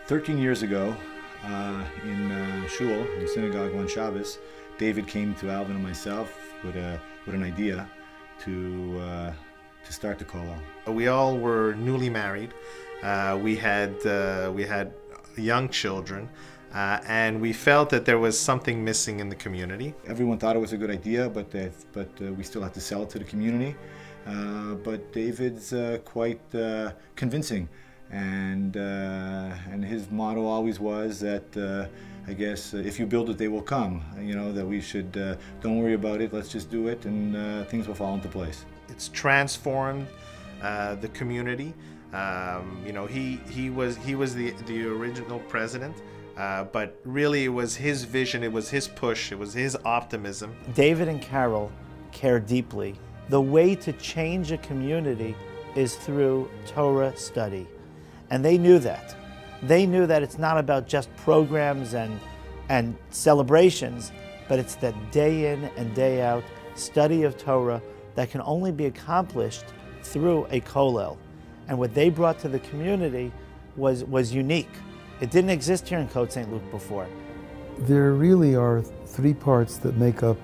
13 years ago, in shul, in the synagogue one Shabbos, David came to Alvin and myself with an idea to start the Kollel. We all were newly married. We had young children, and we felt that there was something missing in the community. Everyone thought it was a good idea, but we still had to sell it to the community. But David's quite convincing, and his motto always was that I guess if you build it, they will come. You know, that we should don't worry about it. Let's just do it, and things will fall into place. It's transformed the community. You know, he was the original president, but really it was his vision, it was his push, it was his optimism. David and Carol care deeply. The way to change a community is through Torah study, and they knew that. They knew that it's not about just programs and celebrations, but it's that day in and day out study of Torah that can only be accomplished through a Kollel. And what they brought to the community was unique. It didn't exist here in Côte St. Luc before. There really are three parts that make up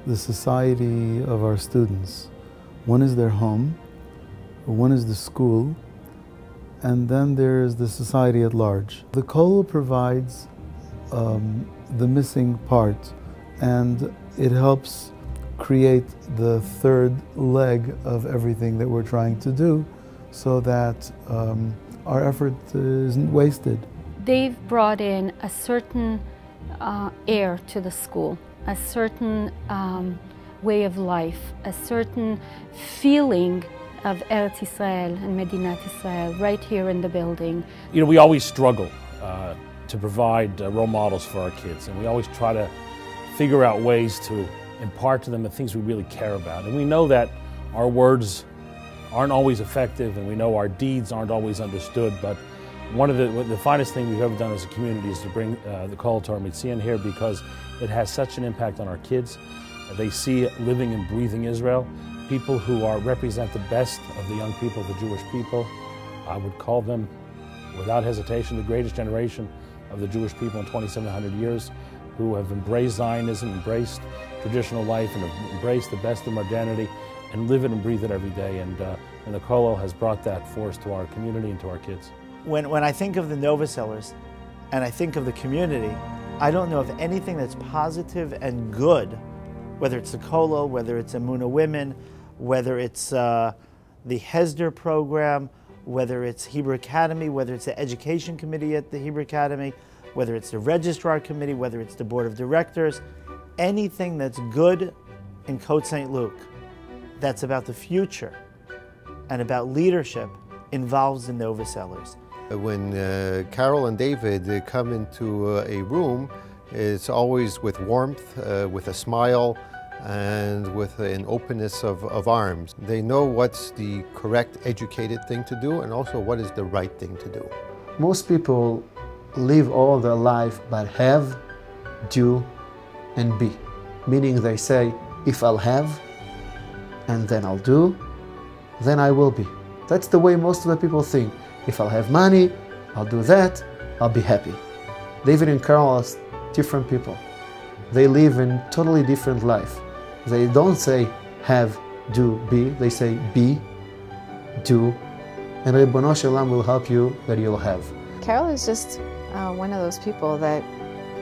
the society of our students. One is their home, one is the school, and then there's the society at large. The Kollel provides the missing part, and it helps create the third leg of everything that we're trying to do, so that our effort isn't wasted. They've brought in a certain air to the school, a certain way of life, a certain feeling of Eretz Israel and Medinat Israel right here in the building. You know, we always struggle to provide role models for our kids, and we always try to figure out ways to impart to them the things we really care about. And we know that our words aren't always effective, and we know our deeds aren't always understood, but one of the finest things we've ever done as a community is to bring the Kollel Torah MiTzion here, because it has such an impact on our kids. They see living and breathing Israel, people who represent the best of the young people, the Jewish people. I would call them, without hesitation, the greatest generation of the Jewish people in 2,700 years, who have embraced Zionism, embraced traditional life, and have embraced the best of modernity, and live it and breathe it every day. And the Kollel has brought that force to our community and to our kids. When I think of the Novosellers and I think of the community, I don't know of anything that's positive and good, whether it's the Kollel, whether it's Emunah Women, whether it's the Hesder program, whether it's Hebrew Academy, whether it's the Education Committee at the Hebrew Academy, whether it's the Registrar Committee, whether it's the Board of Directors, anything that's good in Côte St. Luc, that's about the future and about leadership, involves the Novosellers. When Carol and David come into a room, it's always with warmth, with a smile, and with an openness of arms. They know what's the correct, educated thing to do, and also what is the right thing to do. Most people live all their life by have, do, and be. Meaning they say, if I'll have, and then I'll do, then I will be. That's the way most of the people think. If I'll have money, I'll do that, I'll be happy. David and Carol are different people. They live in totally different life. They don't say have, do, be. They say be, do, and Ribbono Shel Olam will help you that you'll have. Carol is just one of those people that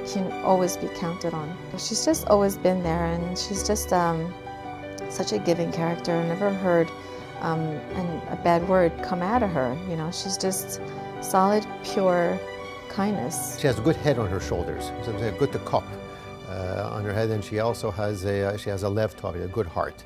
can always be counted on. She's just always been there, and she's just such a giving character. I've never heard a bad word come out of her. You know, she's just solid, pure kindness. She has a good head on her shoulders. She's a good cup on her head, and she also has a lev tov, a good heart.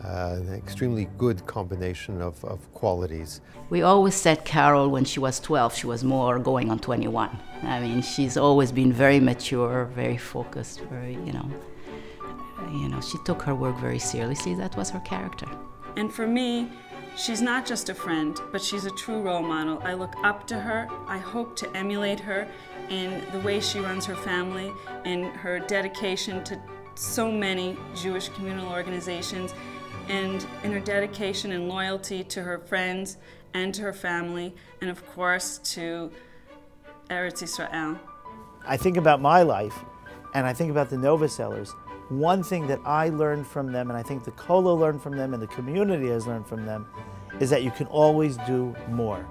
An extremely good combination of qualities. We always said Carol, when she was 12, she was more going on 21. I mean, she's always been very mature, very focused, very, you know, she took her work very seriously. That was her character. And for me, she's not just a friend, but she's a true role model. I look up to her. I hope to emulate her in the way she runs her family, in her dedication to so many Jewish communal organizations, and in her dedication and loyalty to her friends and to her family, and of course to Eretz Yisrael. I think about my life, and I think about the Novosellers. One thing that I learned from them, and I think the Kollel learned from them, and the community has learned from them, is that you can always do more.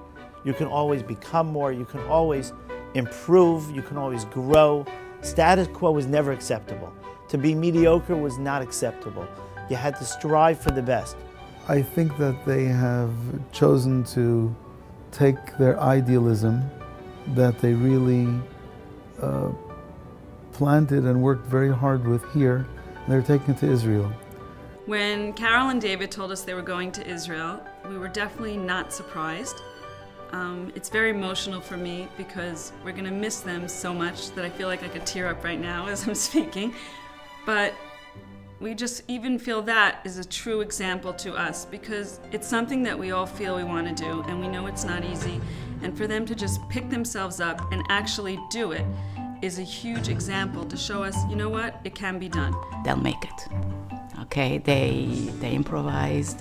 You can always become more. You can always improve. You can always grow. Status quo was never acceptable. To be mediocre was not acceptable. You had to strive for the best. I think that they have chosen to take their idealism that they really planted and worked very hard with here, and they're taking it to Israel. When Carol and David told us they were going to Israel, we were definitely not surprised. It's very emotional for me because we're going to miss them so much that I feel like I could tear up right now as I'm speaking. But we just even feel that is a true example to us because it's something that we all feel we want to do, and we know it's not easy. And for them to just pick themselves up and actually do it is a huge example to show us, you know what, it can be done. They'll make it. Okay, they improvise.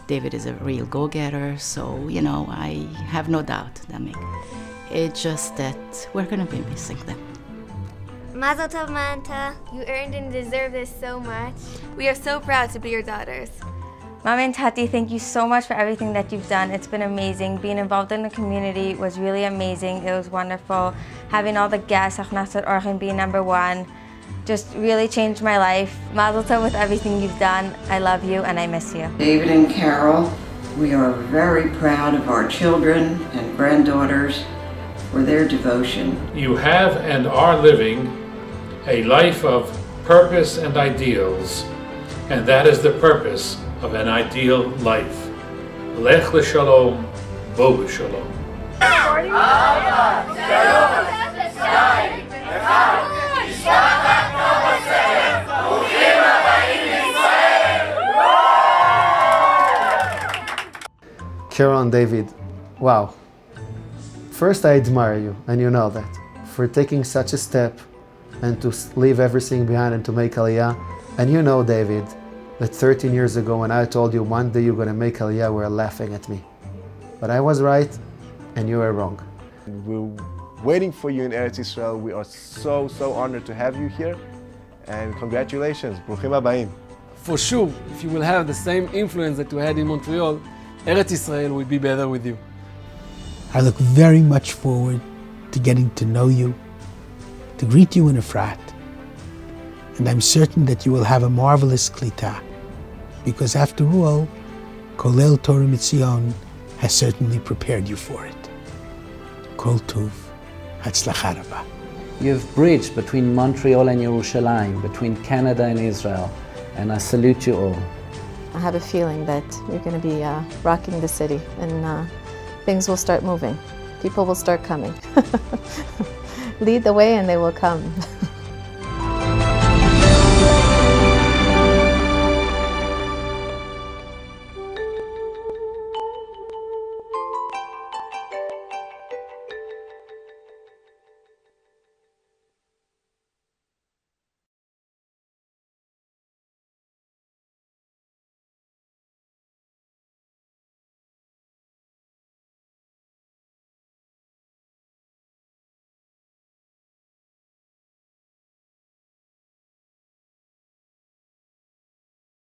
David is a real go-getter, so you know I have no doubt they'll make it. It's just that we're gonna be missing them. Mazel tov, Manta. You earned and deserve this so much. We are so proud to be your daughters. Mama and Tati, thank you so much for everything that you've done. It's been amazing. Being involved in the community was really amazing. It was wonderful. Having all the guests, Achnasat Orchin being #1, just really changed my life. Mazel tov with everything you've done. I love you and I miss you. David and Carol, we are very proud of our children and granddaughters for their devotion. You have and are living a life of purpose and ideals, and that is the purpose of an ideal life. Lech l'shalom, bo b'shalom. Carol and David, wow. First, I admire you, and you know that, for taking such a step and to leave everything behind and to make Aliyah. And you know, David, that 13 years ago when I told you one day you're going to make Aliyah, you were laughing at me. But I was right, and you were wrong. We're waiting for you in Eretz Yisrael. We are so honored to have you here. And congratulations, Bruchim Habayim. For sure, if you will have the same influence that you had in Montreal, Eretz Yisrael will be better with you. I look very much forward to getting to know you, to greet you in a frat. And I'm certain that you will have a marvelous klita, because after all, Kollel Torah MiTzion has certainly prepared you for it. Kol Tuv, Hatzlacha Rabba. You've bridged between Montreal and Yerushalayim, between Canada and Israel, and I salute you all. I have a feeling that you're going to be rocking the city, and things will start moving. People will start coming. Lead the way and they will come.